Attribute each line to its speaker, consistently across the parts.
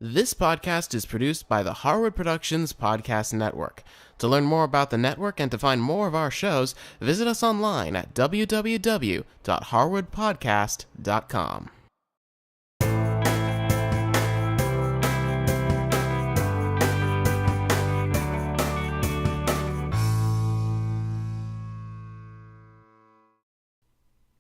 Speaker 1: This podcast is produced by the Harwood Productions Podcast Network. To learn more about the network and to find more of our shows, visit us online at www.harwoodpodcast.com.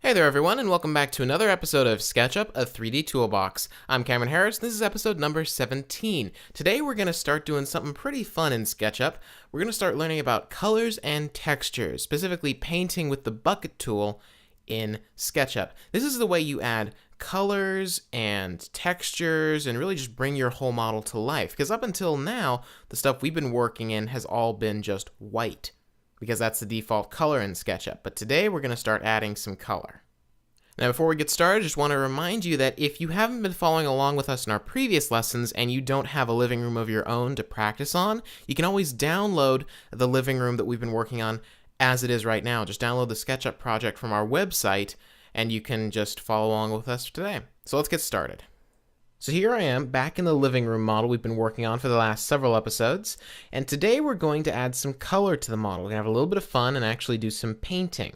Speaker 1: Hey there everyone, and welcome back to another episode of Sketchup, a 3D Toolbox. I'm Cameron Harris, this is episode number 17. Today we're going to start doing something pretty fun in SketchUp. We're going to start learning about colors and textures, specifically painting with the bucket tool in SketchUp. This is the way you add colors and textures and really just bring your whole model to life, because up until now, the stuff we've been working in has all been just white, because that's the default color in SketchUp. But today we're going to start adding some color. Now before we get started, I just want to remind you that if you haven't been following along with us in our previous lessons and you don't have a living room of your own to practice on, you can always download the living room that we've been working on as it is right now. Just download the SketchUp project from our website and you can just follow along with us today. So let's get started. So here I am back in the living room model we've been working on for the last several episodes, and today we're going to add some color to the model. We're going to have a little bit of fun and actually do some painting.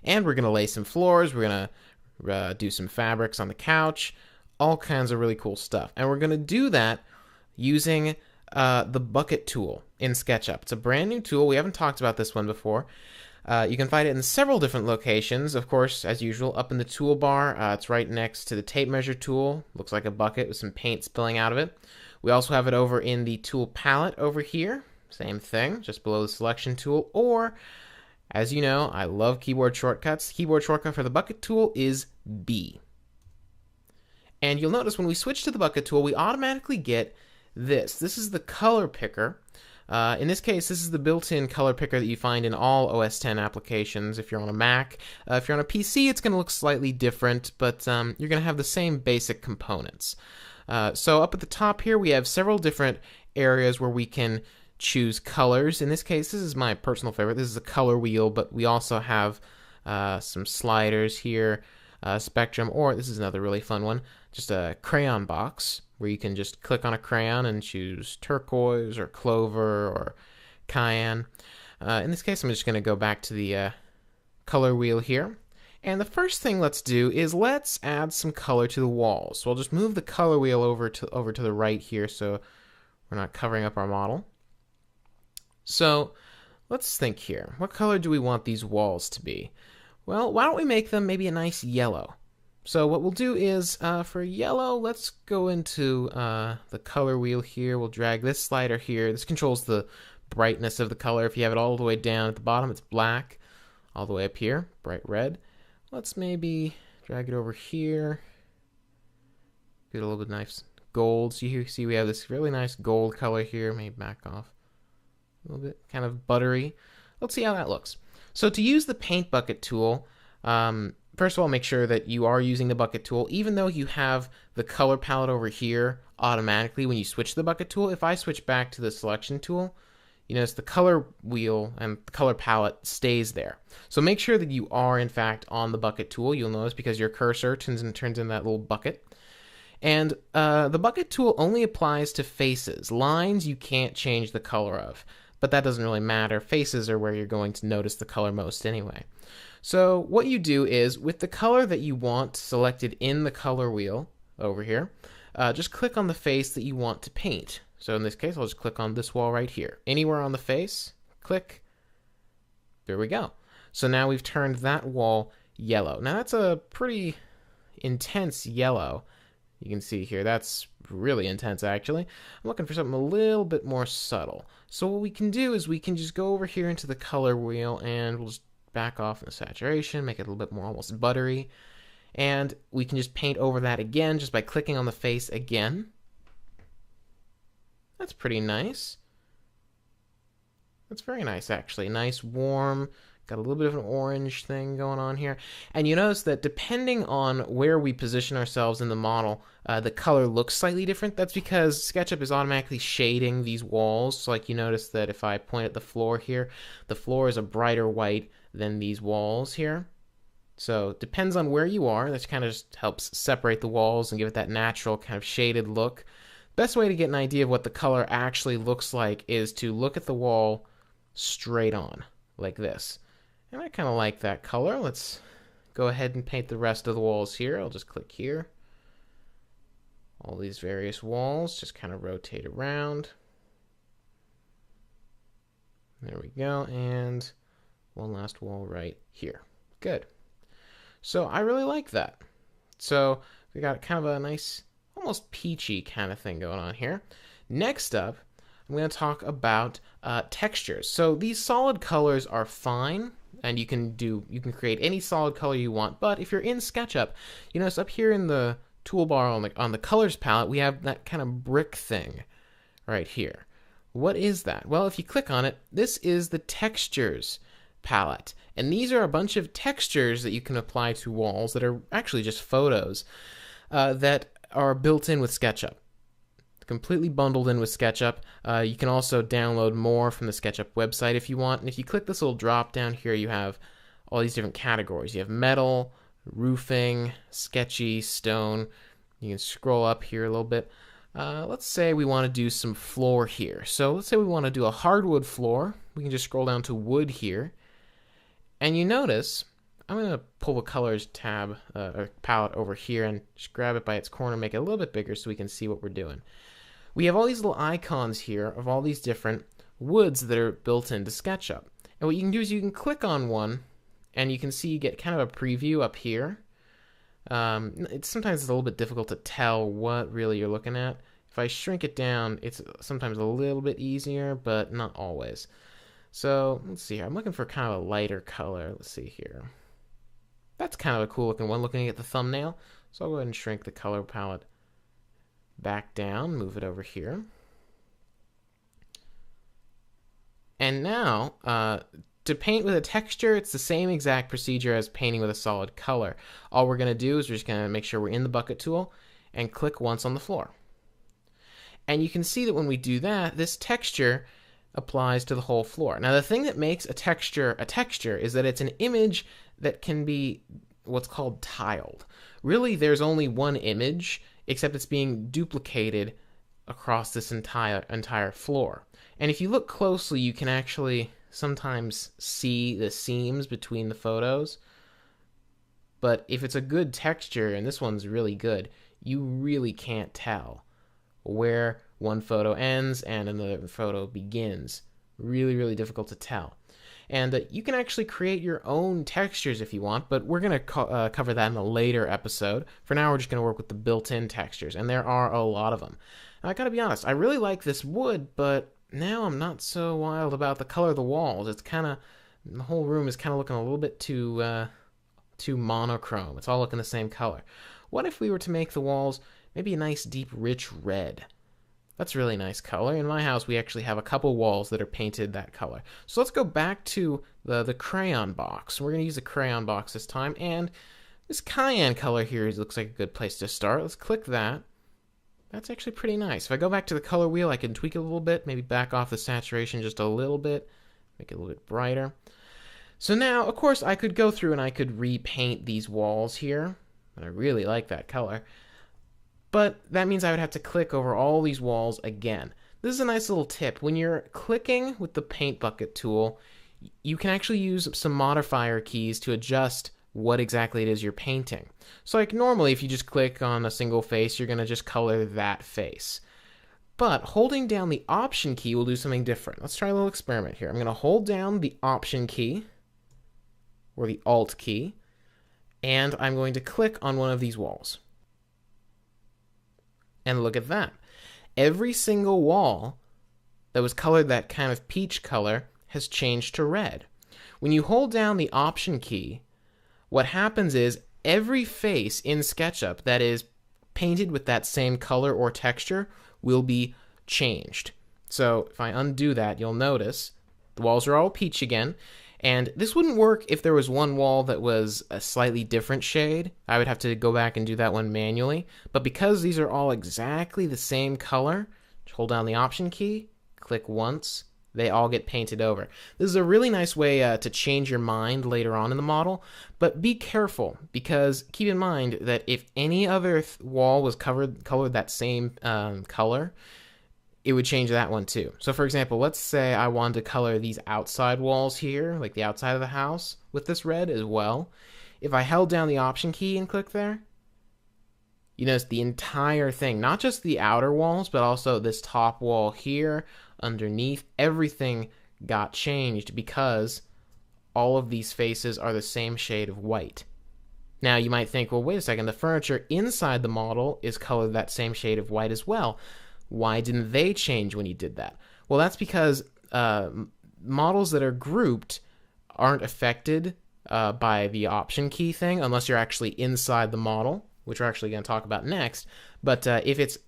Speaker 1: And we're going to lay some floors, we're going to do some fabrics on the couch, all kinds of really cool stuff. And we're going to do that using the bucket tool in SketchUp. It's a brand new tool. We haven't talked about this one before. You can find it in several different locations. Of course, as usual, up in the toolbar, it's right next to the tape measure tool. Looks like a bucket with some paint spilling out of it. We also have it over in the tool palette over here. Same thing, just below the selection tool. Or, as you know, I love keyboard shortcuts. The keyboard shortcut for the bucket tool is B. And you'll notice when we switch to the bucket tool, we automatically get this. This is the color picker. In this case, this is the built-in color picker that you find in all OS X applications if you're on a Mac. If you're on a PC, it's going to look slightly different, but you're going to have the same basic components. So up at the top here, we have several different areas where we can choose colors. In this case, this is my personal favorite. This is a color wheel, but we also have some sliders here, spectrum, or this is another really fun one, just a crayon box where you can just click on a crayon and choose turquoise or clover or cayenne. In this case, I'm just going to go back to the color wheel here. And the first thing let's do is let's add some color to the walls. So I'll just move the color wheel over to the right here so we're not covering up our model. So let's think here. What color do we want these walls to be? Well, why don't we make them maybe a nice yellow? So what we'll do is, for yellow, let's go into the color wheel here. We'll drag this slider here. This controls the brightness of the color. If you have it all the way down at the bottom, it's black. All the way up here, bright red. Let's maybe drag it over here. Get a little bit nice gold. So you see we have this really nice gold color here. Maybe back off a little bit, kind of buttery. Let's see how that looks. So to use the paint bucket tool, first of all, make sure that you are using the bucket tool, even though you have the color palette over here automatically when you switch to the bucket tool. If I switch back to the selection tool, you notice the color wheel and the color palette stays there. So make sure that you are, in fact, on the bucket tool. You'll notice because your cursor turns in that little bucket. And the bucket tool only applies to faces. Lines you can't change the color of, but that doesn't really matter. Faces are where you're going to notice the color most anyway. So what you do is, with the color that you want selected in the color wheel over here, just click on the face that you want to paint. So in this case, I'll just click on this wall right here. Anywhere on the face, click. There we go. So now we've turned that wall yellow. Now that's a pretty intense yellow. You can see here, that's really intense actually. I'm looking for something a little bit more subtle. So what we can do is we can just go over here into the color wheel and we'll just back off in the saturation, make it a little bit more almost buttery. And we can just paint over that again just by clicking on the face again. That's pretty nice. That's very nice actually. Nice, warm, got a little bit of an orange thing going on here. And you notice that depending on where we position ourselves in the model, the color looks slightly different. That's because SketchUp is automatically shading these walls. So like you notice that if I point at the floor here, the floor is a brighter white than these walls here. So it depends on where you are. That kind of just helps separate the walls and give it that natural kind of shaded look Best way to get an idea of what the color actually looks like is to look at the wall straight on, like this. And I kind of like that color. Let's go ahead and paint the rest of the walls here. I'll just click here. All these various walls, just kind of rotate around. There we go, and one last wall right here. Good. So I really like that. So we got kind of a nice, almost peachy kind of thing going on here. Next up, I'm going to talk about textures. So these solid colors are fine, and you can create any solid color you want. But if you're in SketchUp, you notice up here in the toolbar on the colors palette, we have that kind of brick thing right here. What is that? Well, if you click on it, this is the textures palette. And these are a bunch of textures that you can apply to walls that are actually just photos that are built in with SketchUp. Completely bundled in with SketchUp. You can also download more from the SketchUp website if you want. And if you click this little drop down here, you have all these different categories. You have metal, roofing, sketchy, stone. You can scroll up here a little bit. Let's say we want to do some floor here. So let's say we want to do a hardwood floor. We can just scroll down to wood here. And you notice, I'm going to pull the colors tab or palette over here and just grab it by its corner, make it a little bit bigger so we can see what we're doing. We have all these little icons here of all these different woods that are built into SketchUp. And what you can do is you can click on one and you can see you get kind of a preview up here. Sometimes it's a little bit difficult to tell what really you're looking at. If I shrink it down, it's sometimes a little bit easier, but not always. So let's see here. I'm looking for kind of a lighter color. Let's see here. That's kind of a cool looking one looking at the thumbnail. So I'll go ahead and shrink the color palette back down, move it over here. And now, to paint with a texture, it's the same exact procedure as painting with a solid color. All we're going to do is we're just going to make sure we're in the bucket tool and click once on the floor. And you can see that when we do that, this texture applies to the whole floor. Now, the thing that makes a texture is that it's an image that can be what's called tiled. Really, there's only one image, except it's being duplicated across this entire floor. And if you look closely, you can actually sometimes see the seams between the photos. But if it's a good texture, and this one's really good, you really can't tell where one photo ends and another photo begins. Really, really difficult to tell. And you can actually create your own textures if you want, but we're going to cover that in a later episode. For now, we're just going to work with the built-in textures, and there are a lot of them. Now, I got to be honest, I really like this wood, but now I'm not so wild about the color of the walls. It's kind of, the whole room is kind of looking a little bit too monochrome. It's all looking the same color. What if we were to make the walls maybe a nice deep rich red? That's a really nice color. In my house, we actually have a couple walls that are painted that color. So let's go back to the crayon box. We're going to use the crayon box this time, and this cayenne color here looks like a good place to start. Let's click that. That's actually pretty nice. If I go back to the color wheel, I can tweak it a little bit, maybe back off the saturation just a little bit, make it a little bit brighter. So now, of course, I could go through and I could repaint these walls here, but I really like that color. But that means I would have to click over all these walls again. This is a nice little tip. When you're clicking with the paint bucket tool, you can actually use some modifier keys to adjust what exactly it is you're painting. So like normally if you just click on a single face, you're going to just color that face. But holding down the Option key will do something different. Let's try a little experiment here. I'm going to hold down the Option key, or the Alt key, and I'm going to click on one of these walls. And look at that. Every single wall that was colored that kind of peach color has changed to red. When you hold down the Option key, what happens is every face in SketchUp that is painted with that same color or texture will be changed. So if I undo that, you'll notice the walls are all peach again. And this wouldn't work if there was one wall that was a slightly different shade. I would have to go back and do that one manually. But because these are all exactly the same color, just hold down the Option key, click once, they all get painted over. This is a really nice way to change your mind later on in the model, but be careful, because keep in mind that if any other wall was colored that same color, it would change that one too. So for example, let's say I wanted to color these outside walls here, like the outside of the house, with this red as well. If I held down the Option key and click there, you notice the entire thing, not just the outer walls, but also this top wall here, underneath, everything got changed because all of these faces are the same shade of white. Now you might think, well, wait a second, the furniture inside the model is colored that same shade of white as well. Why didn't they change when you did that? Well, that's because models that are grouped aren't affected by the Option key thing unless you're actually inside the model, which we're actually going to talk about next. But if it's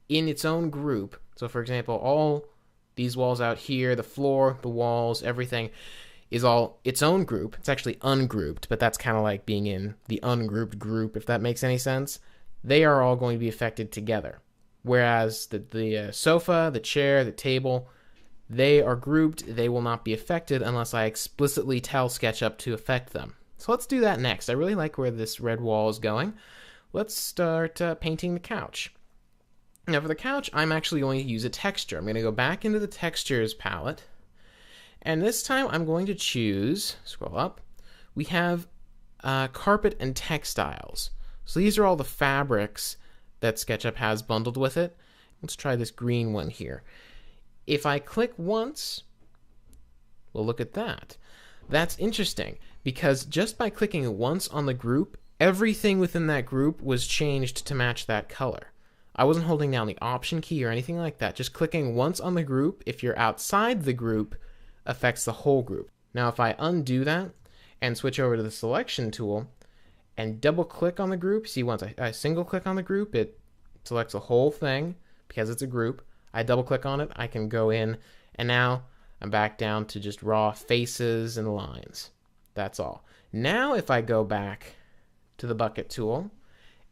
Speaker 1: in its own group, so for example, all these walls out here, the floor, the walls, everything is all its own group. It's actually ungrouped, but that's kind of like being in the ungrouped group, if that makes any sense. They are all going to be affected together. Whereas the sofa, the chair, the table, they are grouped. They will not be affected unless I explicitly tell SketchUp to affect them. So let's do that next. I really like where this red wall is going. Let's start painting the couch. Now for the couch, I'm actually going to use a texture. I'm going to go back into the textures palette. And this time I'm going to choose, scroll up, we have carpet and textiles. So these are all the fabrics that SketchUp has bundled with it. Let's try this green one here. If I click once, well, look at that. That's interesting, because just by clicking once on the group, everything within that group was changed to match that color. I wasn't holding down the Option key or anything like that. Just clicking once on the group, if you're outside the group, affects the whole group. Now if I undo that and switch over to the selection tool and double click on the group, see, once I single click on the group, it selects the whole thing because it's a group. I double click on it, I can go in, and now I'm back down to just raw faces and lines. That's all. Now if I go back to the bucket tool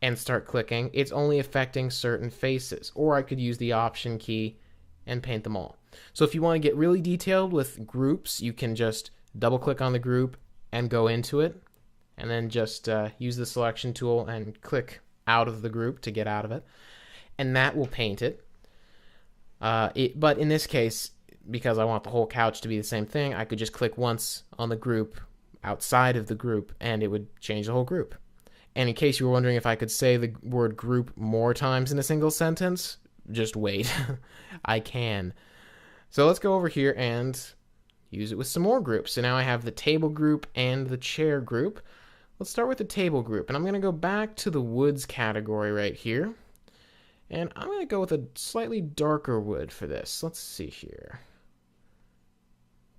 Speaker 1: and start clicking, it's only affecting certain faces, or I could use the Option key and paint them all. So if you want to get really detailed with groups, you can just double click on the group and go into it, and then just use the selection tool and click out of the group to get out of it, and that will paint it. But in this case, because I want the whole couch to be the same thing, I could just click once on the group outside of the group and it would change the whole group. And in case you were wondering if I could say the word group more times in a single sentence, just wait. I can. So let's go over here and use it with some more groups. So now I have the table group and the chair group. Let's start with the table group, and I'm going to go back to the woods category right here. And I'm going to go with a slightly darker wood for this. Let's see here.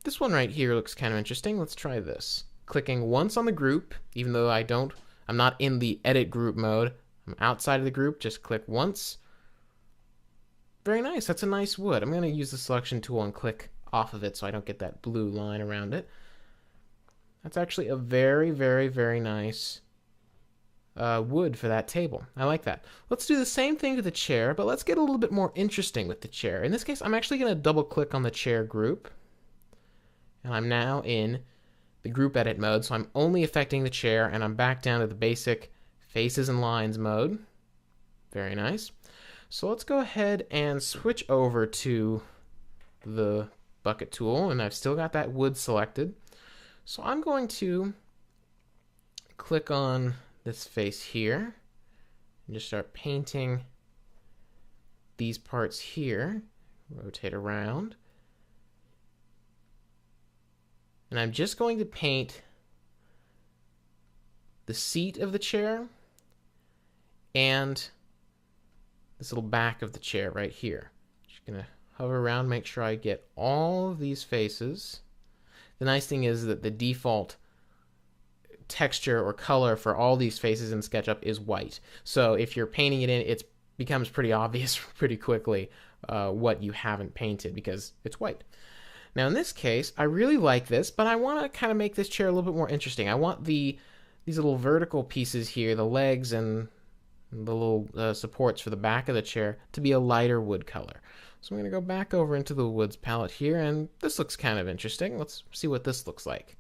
Speaker 1: This one right here looks kind of interesting. Let's try this. Clicking once on the group, even though I'm not in the edit group mode. I'm outside of the group, just click once. Very nice, that's a nice wood. I'm going to use the selection tool and click off of it so I don't get that blue line around it. That's actually a very, very, very nice wood for that table. I like that. Let's do the same thing to the chair, but let's get a little bit more interesting with the chair. In this case, I'm actually going to double click on the chair group. And I'm now in the group edit mode, so I'm only affecting the chair, and I'm back down to the basic faces and lines mode. Very nice. So let's go ahead and switch over to the bucket tool, and I've still got that wood selected. So I'm going to click on this face here and just start painting these parts here. Rotate around. And I'm just going to paint the seat of the chair and this little back of the chair right here. Just gonna hover around, make sure I get all of these faces. The nice thing is that the default texture or color for all these faces in SketchUp is white. So if you're painting it in, it becomes pretty obvious pretty quickly what you haven't painted because it's white. Now in this case, I really like this, but I want to kind of make this chair a little bit more interesting. I want these little vertical pieces here, the legs and the little supports for the back of the chair to be a lighter wood color. So I'm going to go back over into the woods palette here, and this looks kind of interesting. Let's see what this looks like.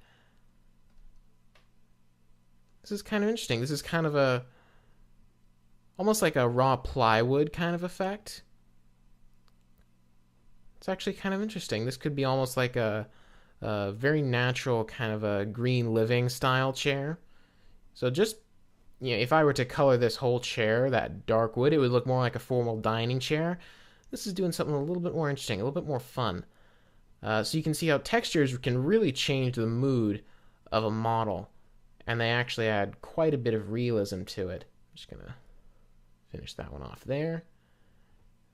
Speaker 1: This is kind of interesting. This is kind of almost like a raw plywood kind of effect. It's actually kind of interesting. This could be almost like a very natural kind of a green living style chair. So just, if I were to color this whole chair that dark wood, it would look more like a formal dining chair. This is doing something a little bit more interesting, a little bit more fun. So you can see how textures can really change the mood of a model, and they actually add quite a bit of realism to it. I'm just going to finish that one off there.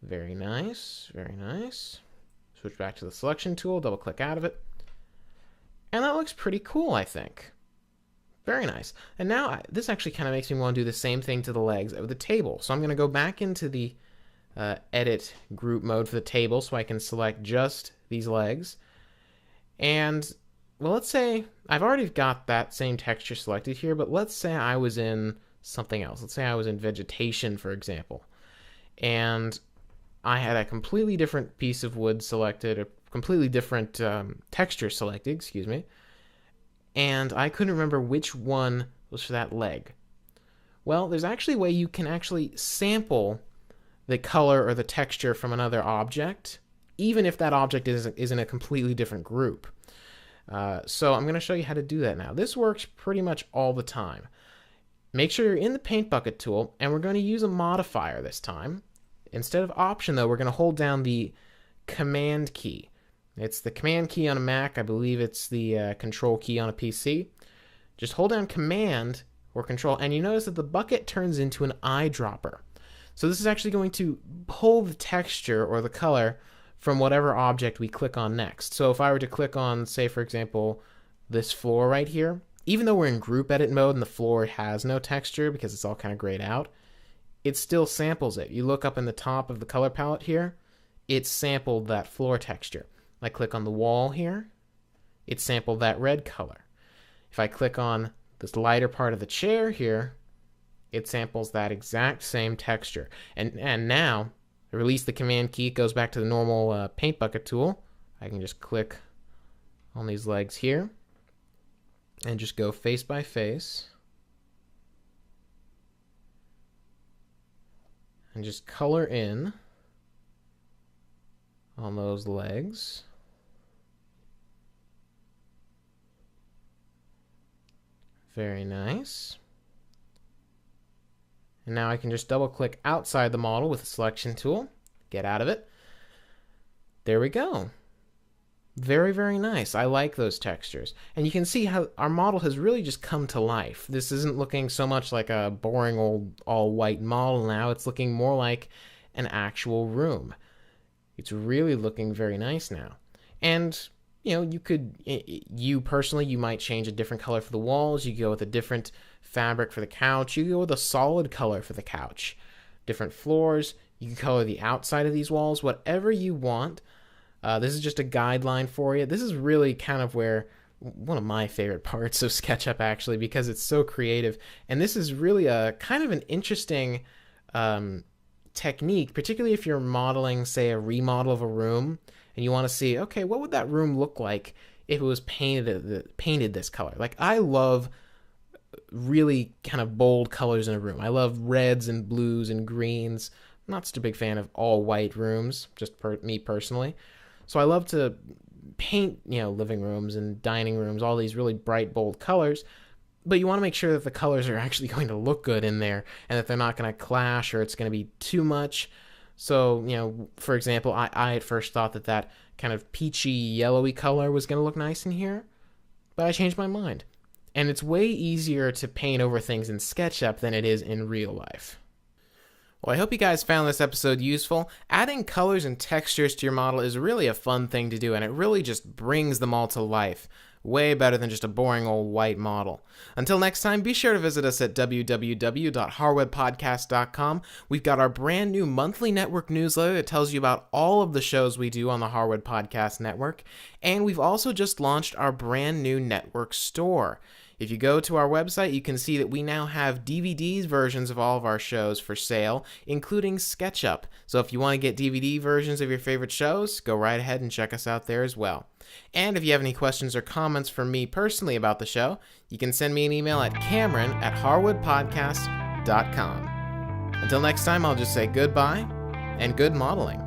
Speaker 1: Very nice, very nice. Switch back to the selection tool, double click out of it. And that looks pretty cool, I think. Very nice. And now this actually kind of makes me want to do the same thing to the legs of the table. So I'm going to go back into the edit group mode for the table so I can select just these legs. And, well, let's say I've already got that same texture selected here, but let's say I was in something else. Let's say I was in vegetation, for example. And I had a completely different piece of wood selected, a completely different texture selected, excuse me. And I couldn't remember which one was for that leg. Well, there's actually a way you can actually sample the color or the texture from another object, even if that object is in a completely different group. So I'm going to show you how to do that now. This works pretty much all the time. Make sure you're in the paint bucket tool, and we're going to use a modifier this time. Instead of option, though, we're going to hold down the command key. It's the command key on a Mac. I believe it's the control key on a PC. Just hold down command or control, and you notice that the bucket turns into an eyedropper. So this is actually going to pull the texture or the color from whatever object we click on next. So if I were to click on, say, for example, this floor right here, even though we're in group edit mode and the floor has no texture because it's all kind of grayed out, it still samples it. You look up in the top of the color palette here, it sampled that floor texture. I click on the wall here, it sampled that red color. If I click on this lighter part of the chair here, it samples that exact same texture. And now, I release the command key, it goes back to the normal paint bucket tool. I can just click on these legs here and just go face by face and just color in on those legs. Very nice. And now I can just double click outside the model with the selection tool, get out of it. There we go. Very, very nice. I like those textures. And you can see how our model has really just come to life. This isn't looking so much like a boring old all-white model now. It's looking more like an actual room. It's really looking very nice now. And, you personally, you might change a different color for the walls. You go with a different fabric for the couch. You go with a solid color for the couch. Different floors. You can color the outside of these walls, whatever you want. This is just a guideline for you. This is really kind of where one of my favorite parts of SketchUp, actually, because it's so creative. And this is really a kind of an interesting technique, particularly if you're modeling, say, a remodel of a room, and you want to see, okay, what would that room look like if it was painted this color? Like, I love really kind of bold colors in a room. I love reds and blues and greens. I'm not such a big fan of all white rooms, just me personally. So I love to paint, living rooms and dining rooms, all these really bright, bold colors. But you want to make sure that the colors are actually going to look good in there and that they're not going to clash or it's going to be too much. So, for example, I at first thought that kind of peachy, yellowy color was going to look nice in here, but I changed my mind. And it's way easier to paint over things in SketchUp than it is in real life. Well, I hope you guys found this episode useful. Adding colors and textures to your model is really a fun thing to do, and it really just brings them all to life. Way better than just a boring old white model. Until next time, be sure to visit us at www.harwebpodcast.com. We've got our brand new monthly network newsletter that tells you about all of the shows we do on the Harwood Podcast Network. And we've also just launched our brand new network store. If you go to our website, you can see that we now have DVD versions of all of our shows for sale, including Sketchup. So if you want to get DVD versions of your favorite shows, go right ahead and check us out there as well. And if you have any questions or comments for me personally about the show, you can send me an email at cameron@harwoodpodcast.com. Until next time, I'll just say goodbye and good modeling.